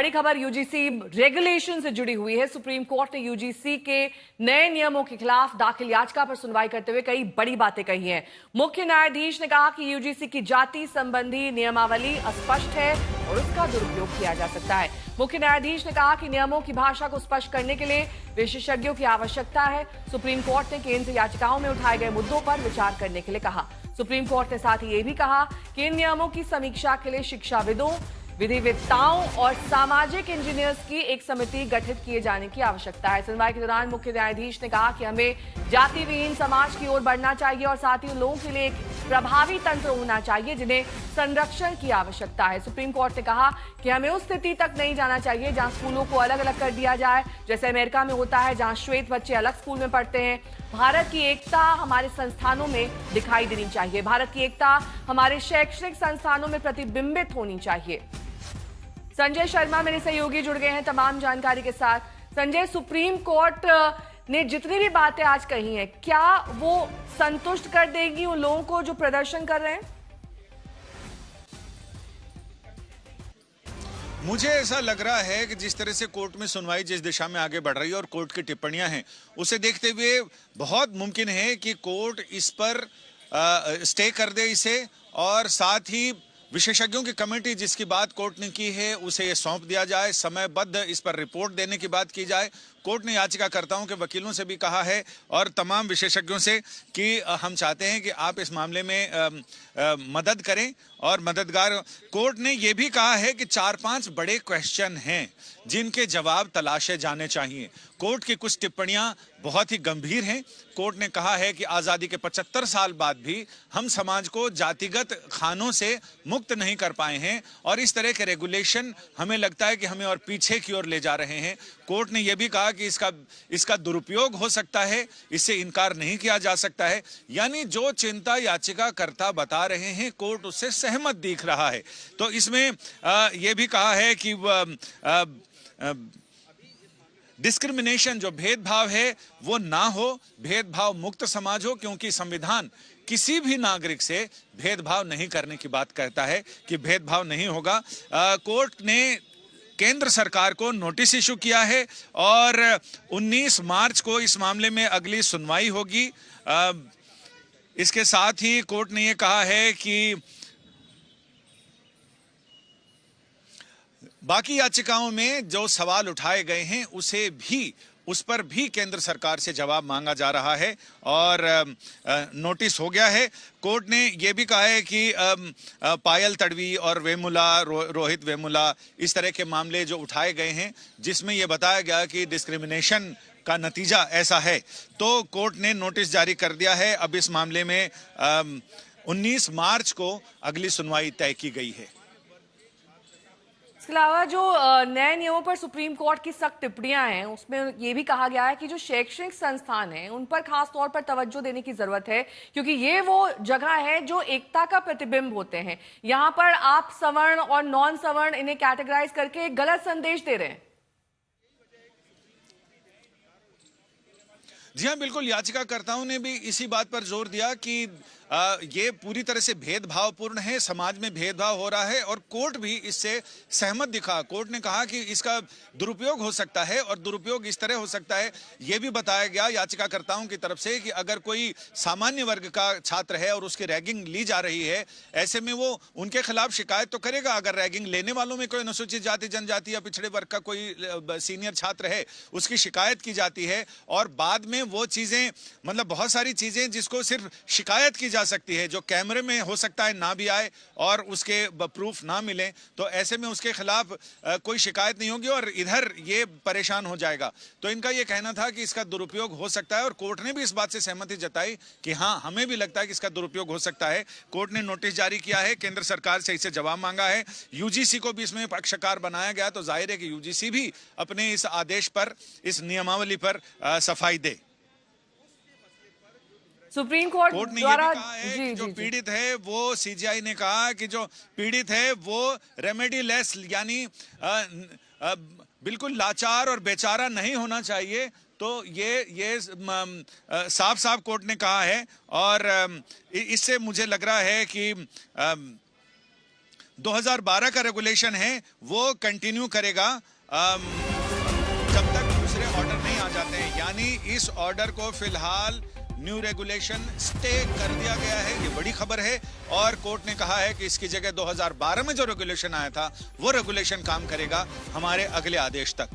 बड़ी खबर UGC regulation से जुड़ी हुई है। सुप्रीम कोर्ट ने यूजीसी के नए नियमों के खिलाफ दाखिल याचिका पर सुनवाई करते हुए कई बड़ी बातें कही हैं। मुख्य न्यायाधीश ने कहा कि यूजीसी की जाति संबंधी नियमावली अस्पष्ट है और उसका दुरुपयोग किया जा सकता है। मुख्य न्यायाधीश ने कहा कि नियमों की भाषा को स्पष्ट करने के लिए विशेषज्ञों की आवश्यकता है। सुप्रीम कोर्ट ने केंद्र याचिकाओं में उठाए गए मुद्दों पर विचार करने के लिए कहा। सुप्रीम कोर्ट ने साथ ही ये भी कहा कि इन नियमों की समीक्षा के लिए शिक्षाविदों, विधिवेत्ताओं और सामाजिक इंजीनियर्स की एक समिति गठित किए जाने की आवश्यकता है। सुनवाई के दौरान मुख्य न्यायाधीश ने कहा कि हमें जाति विहीन समाज की ओर बढ़ना चाहिए और साथ ही उन लोगों के लिए एक प्रभावी तंत्र होना चाहिए जिन्हें संरक्षण की आवश्यकता है। सुप्रीम कोर्ट ने कहा कि हमें उस स्थिति तक नहीं जाना चाहिए जहां स्कूलों को अलग अलग कर दिया जाए, जैसे अमेरिका में होता है, जहां श्वेत बच्चे अलग स्कूल में पढ़ते हैं। भारत की एकता हमारे संस्थानों में दिखाई देनी चाहिए। भारत की एकता हमारे शैक्षणिक संस्थानों में प्रतिबिंबित होनी चाहिए। संजय शर्मा मेरे सहयोगी जुड़ गए हैं तमाम जानकारी के साथ। संजय, सुप्रीम कोर्ट ने जितनी भी बातें आज कही हैं, क्या वो संतुष्ट कर देगी उन लोगों को जो प्रदर्शन कर रहे हैं? मुझे ऐसा लग रहा है कि जिस तरह से कोर्ट में सुनवाई जिस दिशा में आगे बढ़ रही है और कोर्ट की टिप्पणियां हैं, उसे देखते हुए बहुत मुमकिन है कि कोर्ट इस पर स्टे कर दे इसे, और साथ ही विशेषज्ञों की कमेटी जिसकी बात कोर्ट ने की है उसे ये सौंप दिया जाए, समयबद्ध इस पर रिपोर्ट देने की बात की जाए। कोर्ट ने याचिकाकर्ताओं के वकीलों से भी कहा है और तमाम विशेषज्ञों से कि हम चाहते हैं कि आप इस मामले में मदद करें और मददगार। कोर्ट ने यह भी कहा है कि 4-5 बड़े क्वेश्चन हैं जिनके जवाब तलाशे जाने चाहिए। कोर्ट की कुछ टिप्पणियां बहुत ही गंभीर हैं। कोर्ट ने कहा है कि आज़ादी के 75 साल बाद भी हम समाज को जातिगत खानों से मुक्त नहीं कर पाए हैं और इस तरह के रेगुलेशन हमें लगता है कि हमें और पीछे की ओर ले जा रहे हैं। कोर्ट ने यह भी कहा कि इसका दुरुपयोग हो सकता है, इससे इनकार नहीं किया जा सकता है। यानी जो चिंता याचिकाकर्ता बता रहे हैं कोर्ट उससे सहमत दिख रहा है। तो इसमें यह भी कहा है कि डिस्क्रिमिनेशन, जो भेदभाव है वो ना हो, भेदभाव मुक्त समाज हो, क्योंकि संविधान किसी भी नागरिक से भेदभाव नहीं करने की बात कहता है कि भेदभाव नहीं होगा। कोर्ट ने केंद्र सरकार को नोटिस इशू किया है और 19 मार्च को इस मामले में अगली सुनवाई होगी। इसके साथ ही कोर्ट ने यह कहा है कि बाकी याचिकाओं में जो सवाल उठाए गए हैं उस पर भी केंद्र सरकार से जवाब मांगा जा रहा है और नोटिस हो गया है। कोर्ट ने यह भी कहा है कि पायल तडवी और वेमुला, रोहित वेमुला, इस तरह के मामले जो उठाए गए हैं जिसमें यह बताया गया कि डिस्क्रिमिनेशन का नतीजा ऐसा है, तो कोर्ट ने नोटिस जारी कर दिया है। अब इस मामले में 19 मार्च को अगली सुनवाई तय की गई है। इसके अलावा जो नए नियमों पर सुप्रीम कोर्ट की सख्त टिप्पणियां हैं उसमें यह भी कहा गया है कि जो शैक्षणिक संस्थान हैं उन पर खास तौर पर तवज्जो देने की जरूरत है, क्योंकि ये वो जगह है जो एकता का प्रतिबिंब होते हैं। यहां पर आप सवर्ण और नॉन सवर्ण इन्हें कैटेगराइज करके एक गलत संदेश दे रहे हैं। जी हाँ, बिल्कुल। याचिकाकर्ताओं ने भी इसी बात पर जोर दिया कि ये पूरी तरह से भेदभावपूर्ण है, समाज में भेदभाव हो रहा है और कोर्ट भी इससे सहमत दिखा। कोर्ट ने कहा कि इसका दुरुपयोग हो सकता है और दुरुपयोग इस तरह हो सकता है, यह भी बताया गया याचिकाकर्ताओं की तरफ से कि अगर कोई सामान्य वर्ग का छात्र है और उसकी रैगिंग ली जा रही है, ऐसे में वो उनके खिलाफ शिकायत तो करेगा। अगर रैगिंग लेने वालों में कोई अनुसूचित जाति, जनजाति या पिछड़े वर्ग का कोई सीनियर छात्र है, उसकी शिकायत की जाती है और बाद में वो चीजें, मतलब बहुत सारी चीजें जिसको सिर्फ शिकायत की जा सकती है, जो कैमरे में हो सकता है ना भी आए और उसके प्रूफ ना मिले, तो ऐसे में उसके खिलाफ कोई शिकायत नहीं होगी और इधर ये परेशान हो जाएगा। तो इनका ये कहना था कि इसका दुरुपयोग हो सकता है और कोर्ट ने भी इस बात से सहमति जताई कि हाँ, हमें भी लगता है कि इसका दुरुपयोग हो सकता है। कोर्ट ने नोटिस जारी किया है, केंद्र सरकार से इसे जवाब मांगा है। यूजीसी को भी इसमें पक्षकार बनाया गया, तो जाहिर है कि यूजीसी भी अपने इस आदेश पर, इस नियमावली पर सफाई दे। सुप्रीम कोर्ट ने द्वारा यह भी कहा है कि जो पीड़ित है वो, सीजीआई ने कहा कि जो पीड़ित है वो रेमेडी लेस, यानी बिल्कुल लाचार और बेचारा नहीं होना चाहिए। तो ये साफ साफ कोर्ट ने कहा है और इससे मुझे लग रहा है कि 2012 का रेगुलेशन है वो कंटिन्यू करेगा जब तक दूसरे ऑर्डर नहीं आ जाते हैं। यानी इस ऑर्डर को फिलहाल न्यू रेगुलेशन स्टे कर दिया गया है, ये बड़ी खबर है। और कोर्ट ने कहा है कि इसकी जगह 2012 में जो रेगुलेशन आया था वो रेगुलेशन काम करेगा हमारे अगले आदेश तक।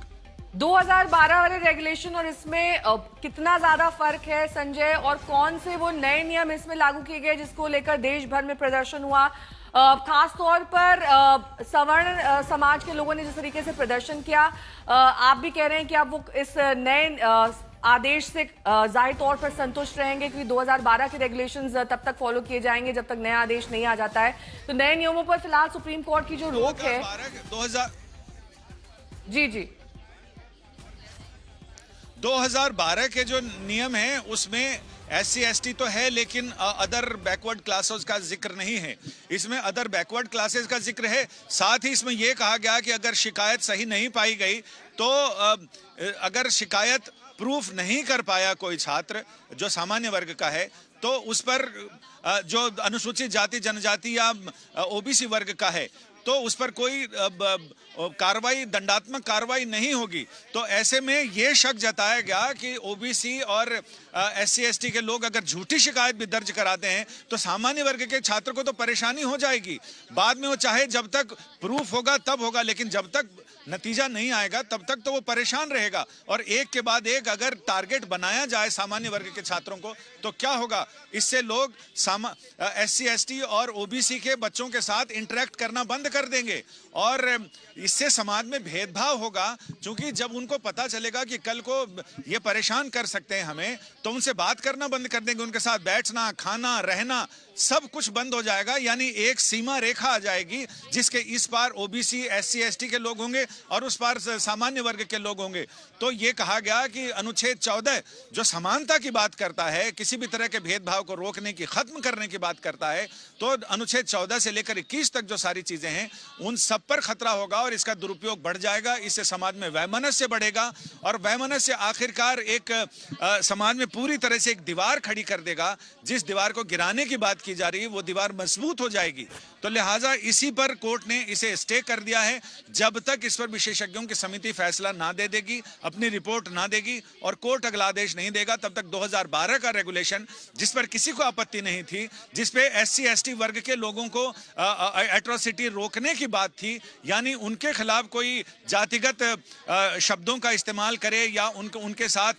2012 वाले रेगुलेशन और इसमें कितना ज्यादा फर्क है संजय, और कौन से वो नए नियम इसमें लागू किए गए जिसको लेकर देश भर में प्रदर्शन हुआ? खास तौर पर सवर्ण समाज के लोगों ने जिस तरीके से प्रदर्शन किया, आप भी कह रहे हैं कि आप वो इस नए आदेश से जाहिर तौर पर संतुष्ट रहेंगे क्योंकि 2012 के रेगुलेशंस तब तक फॉलो किए जाएंगे जब तक नया आदेश नहीं आ जाता है। तो नए नियमों पर फिलहाल सुप्रीम कोर्ट की जो रोक है, 2012 के जो नियम हैं उसमें SC ST तो है लेकिन अदर बैकवर्ड क्लासेस का जिक्र नहीं है। इसमें अदर बैकवर्ड क्लासेस का जिक्र है। साथ ही इसमें यह कहा गया कि अगर शिकायत सही नहीं पाई गई तो अगर शिकायत प्रूफ नहीं कर पाया कोई छात्र जो सामान्य वर्ग का है तो उस पर जो अनुसूचित जाति जनजाति या OBC वर्ग का है तो उस पर कोई कार्रवाई, दंडात्मक कार्रवाई नहीं होगी। तो ऐसे में यह शक जताया गया कि OBC और SC ST के लोग अगर झूठी शिकायत भी दर्ज कराते हैं तो सामान्य वर्ग के छात्र को तो परेशानी हो जाएगी। बाद में वो चाहे जब तक प्रूफ होगा तब होगा, लेकिन जब तक नतीजा नहीं आएगा तब तक तो वो परेशान रहेगा। और एक के बाद एक अगर टारगेट बनाया जाए सामान्य वर्ग के छात्रों को तो क्या होगा? इससे लोग SC ST और OBC के बच्चों के साथ इंटरेक्ट करना बंद कर देंगे और इससे समाज में भेदभाव होगा। क्योंकि जब उनको पता चलेगा कि कल को ये परेशान कर सकते हैं हमें तो उनसे बात करना बंद कर देंगे, उनके साथ बैठना, खाना, रहना सब कुछ बंद हो जाएगा। यानी एक सीमा रेखा आ जाएगी जिसके इस पार OBC SC ST के लोग होंगे और उस पार सामान्य वर्ग के लोग होंगे। तो ये कहा गया कि अनुच्छेद 14 जो समानता की बात करता है, किसी भी तरह के भेदभाव को रोकने की, खत्म करने की बात करता है, तो अनुच्छेद 14 से लेकर 21 तक जो सारी चीजें हैं उन सब पर खतरा होगा और इसका दुरुपयोग बढ़ जाएगा। इससे समाज में वैमनस्य बढ़ेगा और वैमनस्य आखिरकार एक समाज में पूरी तरह से एक दीवार खड़ी कर देगा। जिस दीवार को गिराने की बात की जा रही है वो दीवार मजबूत हो जाएगी। तो लिहाजा इसी पर कोर्ट ने इसे स्टे कर दिया है जब तक इस पर विशेषज्ञों की समिति फैसला ना दे देगी, अपनी रिपोर्ट ना देगी और कोर्ट अगला आदेश नहीं देगा तब तक 2012 का रेगुलेशन जिस पर किसी को आपत्ति नहीं थी, जिस पे SC ST वर्ग के लोगों को एट्रोसिटी रोकने की बात थी, यानी उनके खिलाफ कोई जातिगत शब्दों का इस्तेमाल करे या उनके साथ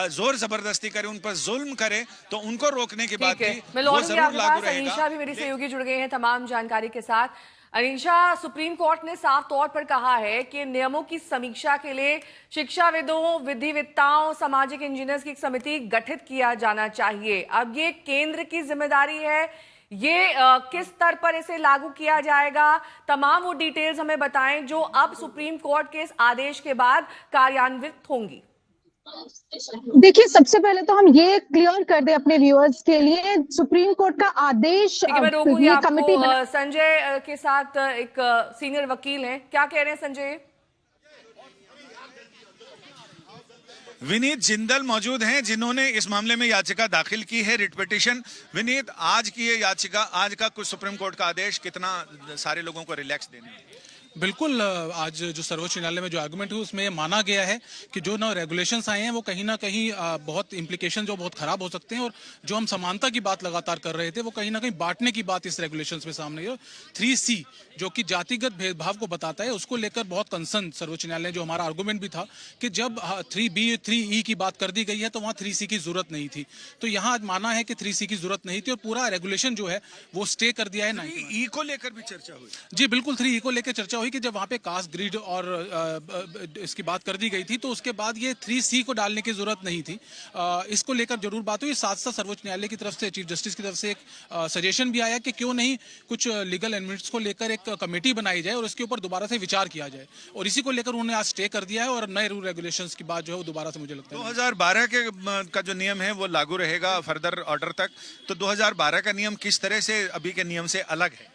जोर जबरदस्ती करे, उन पर जुल्म करे, तो उनको रोकने की बात थी। वो जरूर लागू रहेगा। अनीशा भी मेरी सहयोगी जुड़ गए हैं तमाम जानकारी के साथ। अनीशा, सुप्रीम कोर्ट ने साफ तौर पर कहा है कि नियमों की समीक्षा के लिए शिक्षाविदों, विधिवेत्ताओं, सामाजिक इंजीनियर्स की एक समिति गठित किया जाना चाहिए। अब ये केंद्र की जिम्मेदारी है, ये किस स्तर पर इसे लागू किया जाएगा, तमाम वो डिटेल्स हमें बताएं जो अब सुप्रीम कोर्ट के इस आदेश के बाद कार्यान्वित होंगी। देखिए, सबसे पहले तो हम ये क्लियर कर दें अपने व्यूअर्स के लिए, सुप्रीम कोर्ट का आदेश ये कमेटी संजय के साथ एक सीनियर वकील हैं, क्या कह रहे हैं संजय? विनीत जिंदल मौजूद हैं जिन्होंने इस मामले में याचिका दाखिल की है, रिट पिटीशन। विनीत, आज की ये याचिका, आज का कुछ सुप्रीम कोर्ट का आदेश कितना सारे लोगों को रिलैक्स देने? बिल्कुल, आज जो सर्वोच्च न्यायालय में जो आर्गुमेंट हुई उसमें माना गया है कि जो ना रेगुलेशंस आए हैं वो कहीं ना कहीं बहुत इम्प्लीकेशन जो बहुत खराब हो सकते हैं, और जो हम समानता की बात लगातार कर रहे थे वो कहीं ना कहीं बांटने की बात इस रेगुलेशंस में सामने है। 3C जो कि जातिगत भेदभाव को बताता है, उसको लेकर बहुत कंसर्न सर्वोच्च न्यायालय, जो हमारा आर्गुमेंट भी था कि जब 3B 3E की बात कर दी गई है तो वहाँ 3C की जरूरत नहीं थी। तो यहाँ आज माना है कि 3C की जरूरत नहीं थी और पूरा रेगुलेशन जो है वो स्टे कर दिया है। 3E को लेकर भी चर्चा हुई? जी बिल्कुल, 3E को लेकर चर्चा हुई कि जब वहाँ पे कास्ट ग्रिड और इसकी बात कर दी गई थी तो उसके बाद ये 3C को डालने की जरूरत नहीं थी। इसको लेकर जरूर बात हुई। साथ साथ सर्वोच्च न्यायालय की तरफ से, चीफ जस्टिस की तरफ से एक सजेशन भी आया कि क्यों नहीं कुछ लीगल एलिमेंट्स को लेकर एक कमेटी बनाई जाए और उसके ऊपर दोबारा से विचार किया जाए, और इसी को लेकर उन्होंने आज स्टे कर दिया है और नए रूल रेगुलेशंस की बात जो है वो दोबारा से मुझे लगता है 2012 का जो नियम है वो लागू रहेगा फर्दर ऑर्डर तक। तो 2012 का नियम किस तरह से अभी के नियम से अलग है?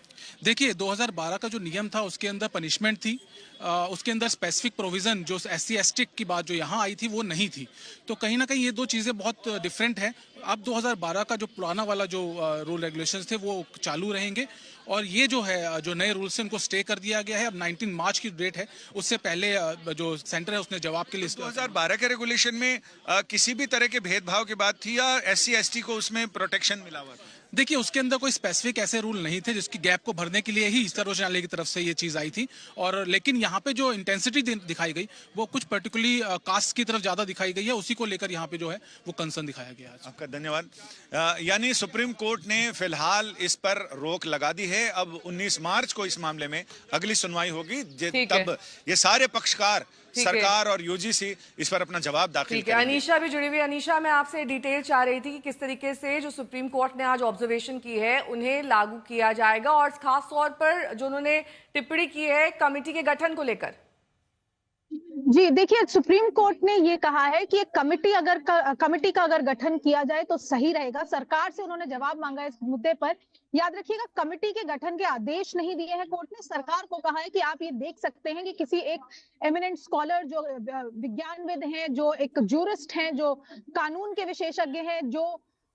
देखिए, 2012 का जो नियम था उसके अंदर पनिशमेंट थी, उसके अंदर स्पेसिफिक प्रोविजन जो SC/ST की बात जो यहाँ आई थी वो नहीं थी। तो कहीं ना कहीं ये दो चीज़ें बहुत डिफरेंट है। अब 2012 का जो पुराना वाला जो रूल रेगुलेशंस थे वो चालू रहेंगे और ये जो है जो नए रूल्स हैं उनको स्टे कर दिया गया है। अब 19 मार्च की डेट है, उससे पहले जो सेंटर है उसने जवाब के लिए 2012 के रेगुलेशन में किसी भी तरह के भेदभाव की बात थी या SC/ST को उसमें प्रोटेक्शन मिला हुआ था? देखिए, उसके अंदर कोई स्पेसिफिक ऐसे रूल नहीं थे, जिसकी गैप को भरने के लिए ही सर्वोच्च न्यायालय की तरफ से ये चीज आई थी। और लेकिन यहाँ पे जो इंटेंसिटी दिखाई गई वो कुछ पर्टिकुलरली कास्ट की तरफ ज्यादा दिखाई गई है, उसी को लेकर यहाँ पे जो है वो कंसर्न दिखाया गया है। आपका धन्यवाद। यानी सुप्रीम कोर्ट ने फिलहाल इस पर रोक लगा दी है। अब 19 मार्च को इस मामले में अगली सुनवाई होगी, तब ये सारे पक्षकार, सरकार और UGC इस पर अपना जवाब दाखिल करेंगे। अनीशा भी जुड़ी हुई। अनीशा, मैं आपसे डिटेल चाह रही थी कि किस तरीके से जो सुप्रीम कोर्ट ने आज ऑब्जर्वेशन की है उन्हें लागू किया जाएगा, और खास तौर पर जो उन्होंने टिप्पणी की है कमेटी के गठन को लेकर। जी देखिए, सुप्रीम कोर्ट ने ये कहा है कि एक कमेटी का अगर गठन किया जाए तो सही रहेगा। सरकार से उन्होंने जवाब मांगा इस मुद्दे पर। याद रखिएगा, कमेटी के गठन के आदेश नहीं दिए हैं कोर्ट ने। सरकार को कहा है कि आप ये देख सकते हैं कि किसी एक एमिनेंट स्कॉलर जो विज्ञानविद हैं, जो एक जूरिस्ट हैं, जो कानून के विशेषज्ञ हैं, जो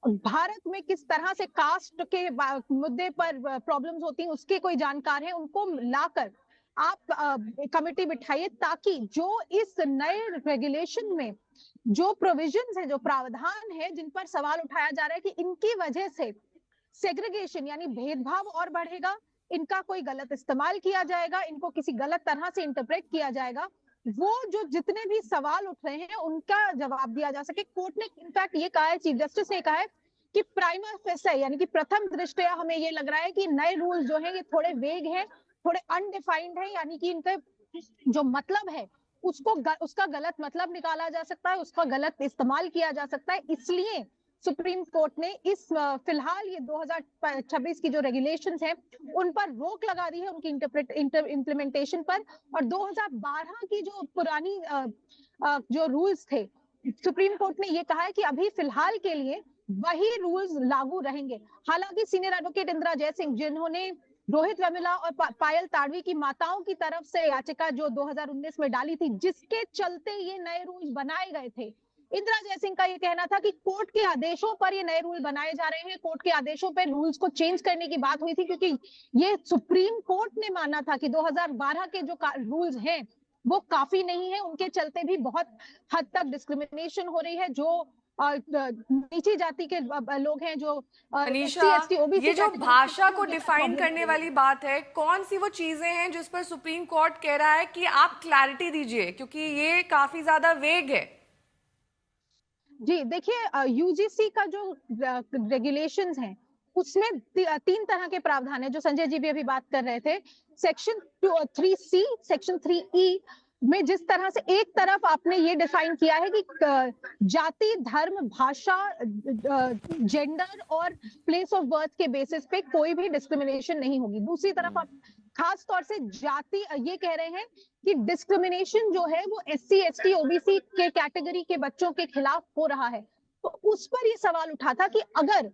भारत में किस तरह से कास्ट के मुद्दे पर प्रॉब्लम्स होती हैं उसके कोई जानकार हैं, उनको लाकर आप कमेटी बिठाइए, ताकि जो इस नए रेगुलेशन में जो प्रोविजंस है, जो प्रावधान है, जिन पर सवाल उठाया जा रहा है कि इनकी वजह से सेग्रीगेशन यानी भेदभाव और बढ़ेगा, इनका कोई गलत इस्तेमाल किया जाएगा, इनको किसी गलत तरह से इंटरप्रेट किया जाएगा, वो जो जितने भी सवाल उठ रहे हैं उनका जवाब दिया जा सके। कोर्ट ने इनफैक्ट ये कहा है, चीफ जस्टिस ने कहा है कि प्राइमा फेसी यानी कि प्रथम दृष्टया हमें ये लग रहा है कि नए रूल जो है ये थोड़े वेग हैं, थोड़े अनडिफाइंड है, यानी कि इनका जो मतलब है उसका गलत मतलब निकाला जा सकता है, उसका गलत इस्तेमाल किया जा सकता है। इसलिए सुप्रीम कोर्ट ने इस फिलहाल ये 2026 की जो रेगुलेशंस हैं उन पर रोक लगा दी है, उनकी इम्प्लीमेंटेशन पर। और 2012 की जो पुरानी जो रूल्स थे, सुप्रीम कोर्ट ने ये कहा है कि अभी फिलहाल के लिए वही रूल्स लागू रहेंगे। हालांकि सीनियर एडवोकेट इंदिरा जयसिंह, जिन्होंने रोहित वेमुला और पायल ताड़वी की माताओं की तरफ से याचिका जो 2019 में डाली थी, जिसके चलते ये नए रूल्स बनाए गए थे, इंदिरा जयसिंह का ये कहना था कि कोर्ट के आदेशों पर ये नए रूल बनाए जा रहे हैं, कोर्ट के आदेशों पर रूल्स को चेंज करने की बात हुई थी, क्योंकि ये सुप्रीम कोर्ट ने माना था कि 2012 के जो रूल्स हैं वो काफी नहीं है, उनके चलते भी बहुत हद तक डिस्क्रिमिनेशन हो रही है। जो नीची जाति के लोग हैं, जो अनीशा, ये जो भाषा को डिफाइन करने वाली बात है, कौन सी वो चीजें हैं जिस पर सुप्रीम कोर्ट कह रहा है कि आप क्लैरिटी दीजिए, क्योंकि ये काफी ज्यादा वेग है? जी देखिए, UGC का जो रेगुलेशंस हैं उसमें 3 तरह के प्रावधान है, जो संजय जी भी अभी बात कर रहे थे। सेक्शन 3C, सेक्शन 3E में जिस तरह से एक तरफ आपने ये डिफाइन किया है कि जाति, धर्म, भाषा, जेंडर और प्लेस ऑफ बर्थ के बेसिस पे कोई भी डिस्क्रिमिनेशन नहीं होगी। दूसरी तरफ आप खास तौर से जाति ये कह रहे हैं कि डिस्क्रिमिनेशन जो है वो SC, ST, OBC के कैटेगरी के बच्चों के खिलाफ हो रहा है। तो उस पर ये सवाल उठा था कि अगर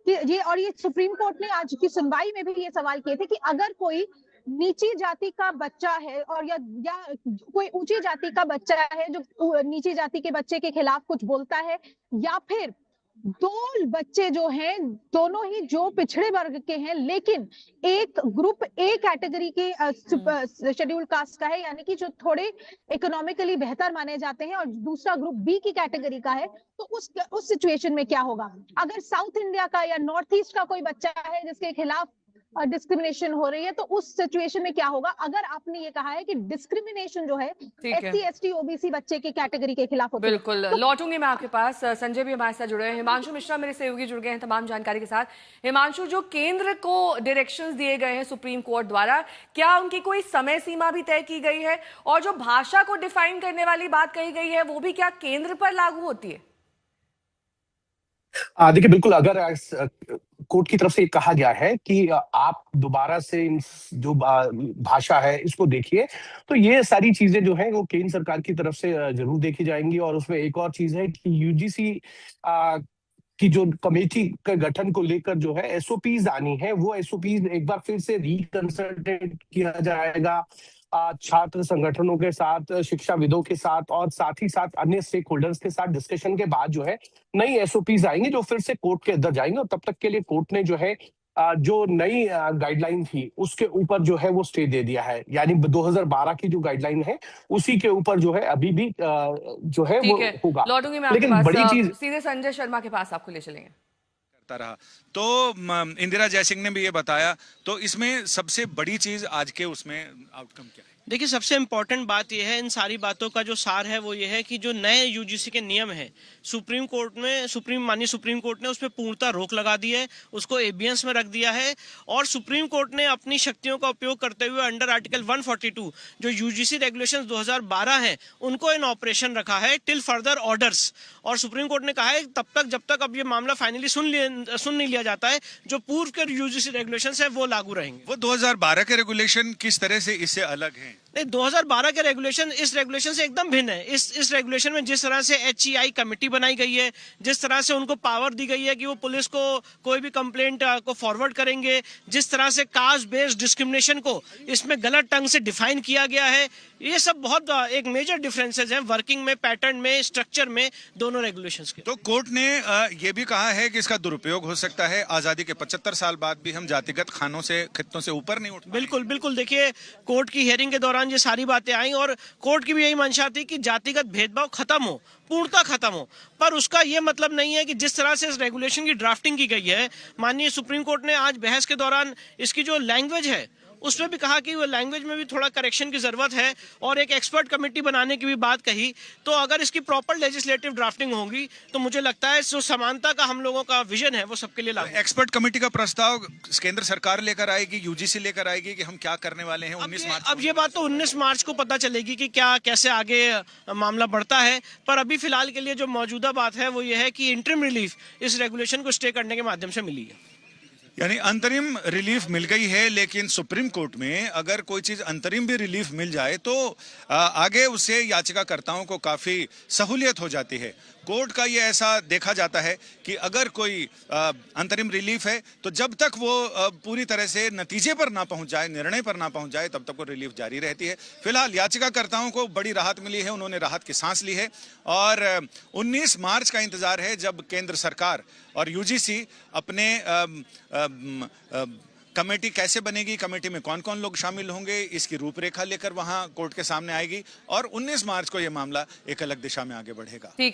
ये सुप्रीम कोर्ट ने आज की सुनवाई में भी ये सवाल किए थे कि अगर कोई नीची जाति का बच्चा है और या कोई ऊंची जाति का बच्चा है जो नीची जाति के बच्चे के खिलाफ कुछ बोलता है, या फिर दो बच्चे जो हैं दोनों ही जो पिछड़े वर्ग के हैं, लेकिन एक ग्रुप A कैटेगरी के शेड्यूल कास्ट का है, यानी कि जो थोड़े इकोनॉमिकली बेहतर माने जाते हैं, और दूसरा ग्रुप B की कैटेगरी का है, तो उस सिचुएशन में क्या होगा? अगर साउथ इंडिया का या नॉर्थ ईस्ट का कोई बच्चा है जिसके खिलाफ डिस्क्रिमिनेशन हो रही है, तो उस सिचुएशन में क्या होगा? अगर आपने ये कहा है कि डिस्क्रिमिनेशन जो है SC, ST, OBC बच्चे की कैटेगरी के खिलाफ होती है। बिल्कुल, तो लौटूंगी मैं आपके पास। संजय भी हमारे साथ जुड़े हैं, हिमांशु मिश्रा मेरे सहयोगी जुड़ गए हैं तमाम जानकारी के साथ। हिमांशु, जो केंद्र को डायरेक्शंस दिए गए हैं सुप्रीम कोर्ट द्वारा, क्या उनकी कोई समय सीमा भी तय की गई है? और जो भाषा को डिफाइन करने वाली बात कही गई है वो भी क्या केंद्र पर लागू होती है? देखिए, बिल्कुल, अगर कोर्ट की तरफ से कहा गया है कि आप दोबारा से जो भाषा है इसको देखिए, तो ये सारी चीजें जो है वो केंद्र सरकार की तरफ से जरूर देखी जाएंगी। और उसमें एक और चीज है कि UGC की जो कमेटी के गठन को लेकर जो है SOPs आनी है, वो SOPs एक बार फिर से रिकंसल्टेड किया जाएगा। छात्र संगठनों के साथ, शिक्षाविदों के साथ और साथ ही साथ अन्य स्टेक होल्डर्स के साथ डिस्कशन के बाद जो है नई एसओपीज आएंगे जो फिर से कोर्ट के अंदर जाएंगे, और तब तक के लिए कोर्ट ने जो है जो नई गाइडलाइन थी उसके ऊपर जो है वो स्टे दे दिया है। यानी 2012 की जो गाइडलाइन है उसी के ऊपर जो है अभी भी जो है वो होगा। लौटूंगी मैं आपके लेकिन पास, बड़ी चीज सीधे संजय शर्मा के पास आपको ले चलेंगे। करता रहा तो इंदिरा जयसिंह ने भी ये बताया, तो इसमें सबसे बड़ी चीज आज के उसमें आउटकम क्या है? देखिए, सबसे इम्पोर्टेंट बात यह है, इन सारी बातों का जो सार है वो ये है कि जो नए यूजीसी के नियम हैं, सुप्रीम कोर्ट में माननीय सुप्रीम कोर्ट ने उस पर पूर्णतः रोक लगा दी है, उसको एबियंस में रख दिया है। और सुप्रीम कोर्ट ने अपनी शक्तियों का उपयोग करते हुए अंडर आर्टिकल 142 जो यूजीसी रेगुलेशंस 2012 हैं उनको इन ऑपरेशन रखा है टिल फर्दर ऑर्डर्स। और सुप्रीम कोर्ट ने कहा है तब तक जब तक अब ये मामला फाइनली सुन नहीं लिया जाता है, जो पूर्व के यूजीसी रेगुलेशंस है वो लागू रहेंगे। वो 2012 के रेगुलेशन किस तरह से इससे अलग हैं? नहीं, 2012 के रेगुलेशन इस रेगुलेशन से एकदम भिन्न है। इस रेगुलेशन में जिस तरह से HEI कमेटी बनाई गई है, जिस तरह से उनको पावर दी गई है कि वो पुलिस को कोई भी कंप्लेंट को फॉरवर्ड करेंगे, जिस तरह से कास्ट बेस्ड डिस्क्रिमिनेशन को इसमें गलत ढंग से डिफाइन किया गया है, ये सब बहुत एक मेजर डिफरेंसेस हैं वर्किंग में, पैटर्न में, स्ट्रक्चर में दोनों रेगुलेशंस के। तो कोर्ट ने ये भी कहा है कि इसका दुरुपयोग हो सकता है, आजादी के 75 साल बाद भी हम जातिगत खानों से, खित्तों से ऊपर नहीं उठ। बिल्कुल बिल्कुल, देखिए कोर्ट की हियरिंग के दौरान ये सारी बातें आई और कोर्ट की भी यही मंशा थी कि जातिगत भेदभाव खत्म हो, पूर्णतः खत्म हो। पर उसका यह मतलब नहीं है कि जिस तरह से इस रेगुलेशन की ड्राफ्टिंग की गई है, माननीय सुप्रीम कोर्ट ने आज बहस के दौरान इसकी जो लैंग्वेज है उसमें भी कहा कि वो लैंग्वेज में भी थोड़ा करेक्शन की जरूरत है और एक एक्सपर्ट कमेटी बनाने की भी बात कही। तो अगर इसकी प्रॉपर लेजिस्लेटिव ड्राफ्टिंग होगी तो मुझे लगता है जो समानता का हम लोगों का विजन है वो सबके लिए लागू। एक्सपर्ट कमेटी का प्रस्ताव केंद्र सरकार लेकर आएगी, यूजीसी लेकर आएगी कि हम क्या करने वाले हैं 19 मार्च? अब ये बात तो 19 मार्च को पता चलेगी कि क्या कैसे आगे मामला बढ़ता है। पर अभी फिलहाल के लिए जो मौजूदा बात है वो ये है कि इंटरिम रिलीफ इस रेगुलेशन को स्टे करने के माध्यम से मिली है। यानी अंतरिम रिलीफ मिल गई है, लेकिन सुप्रीम कोर्ट में अगर कोई चीज अंतरिम भी रिलीफ मिल जाए तो आगे उससे याचिकाकर्ताओं को काफी सहूलियत हो जाती है। कोर्ट का ये ऐसा देखा जाता है कि अगर कोई अंतरिम रिलीफ है तो जब तक वो पूरी तरह से नतीजे पर ना पहुंच जाए, निर्णय पर ना पहुंच जाए, तब तक वो रिलीफ जारी रहती है। फिलहाल याचिकाकर्ताओं को बड़ी राहत मिली है, उन्होंने राहत की सांस ली है और 19 मार्च का इंतजार है जब केंद्र सरकार और यूजीसी अपने कमेटी कैसे बनेगी, कमेटी में कौन कौन लोग शामिल होंगे, इसकी रूपरेखा लेकर वहां कोर्ट के सामने आएगी और 19 मार्च को यह मामला एक अलग दिशा में आगे बढ़ेगा। ठीक है।